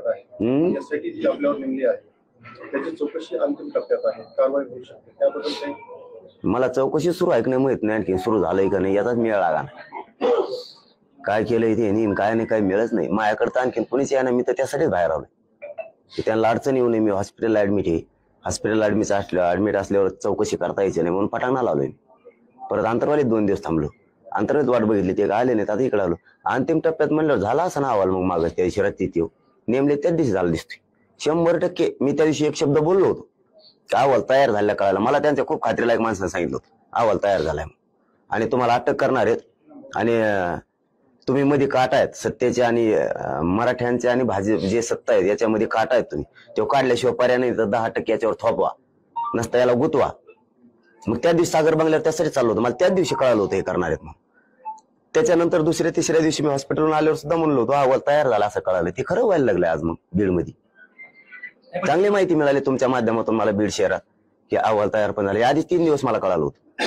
करत आहे, यासाठी जी आपल्यावर नेमली आहे त्याची चौकशी अंतिम टप्प्यात आहे, कारवाई होऊ शकते, त्याबद्दल काही? मला चौकशी सुरू आहे की नाही माहित नाही, आणखी सुरू झालंय का नाही याचाच मेळ लागा नाही. काय केलंय ते नाही, काय नाही, काही मिळच नाही माझ्याकडे. तर आणखी कोणीच आहे ना, मी तर त्यासाठीच बाहेर आलोय. त्यांना अडचण येऊ नये, मी हॉस्पिटलला ऍडमिट आहे. हॉस्पिटलला ऍडमिट असल्यावर चौकशी करता यायची नाही म्हणून पटांगणाला आलोय. परत अंतरवालीत 2 दिवस थांबलो, अंतर्गत वाट बघितली, ते आले नाहीत. आता इकडे आलो अंतिम टप्प्यात. म्हणलं झाला असं ना अहवाल, मग मागं त्या दिवशी रात्री येऊ नेमले त्याच दिवशी झालं दिसतोय 100%. मी त्या दिवशी एक शब्द बोललो होतो, अहवाल तयार झाल्या कळायला मला. त्यांच्या खूप खात्रीलायक माणसाने सांगितलं होतं अहवाल तयार झालाय आणि तुम्हाला अटक करणार आहेत, आणि तुम्ही मध्ये काट आहेत सत्तेचे आणि मराठ्यांचे आणि भाजप जे सत्ता आहेत याच्यामध्ये काट आहेत, तुम्ही तो काढल्याशिवाय पर्याय नाही, तर 10% याच्यावर थोपवा, नसता याला गुतवा. मग त्या दिवशी सागर बंगल्यावर त्यासाठी चाललो होतं, मला त्याच दिवशी कळालं होतं हे करणार आहेत. मग त्याच्यानंतर दुसऱ्या तिसऱ्या दिवशी मी हॉस्पिटलवरून आल्यावर सुद्धा म्हणलो होतो अहवाल तयार झाला असं कळालं. ते खरं व्हायला लागलंय आज. मग बीडमध्ये चांगली माहिती मिळाली तुमच्या माध्यमातून मला, बीड शहरात, की अहवाल तयार पण झाले. आधी 3 दिवस मला कळालं होतं.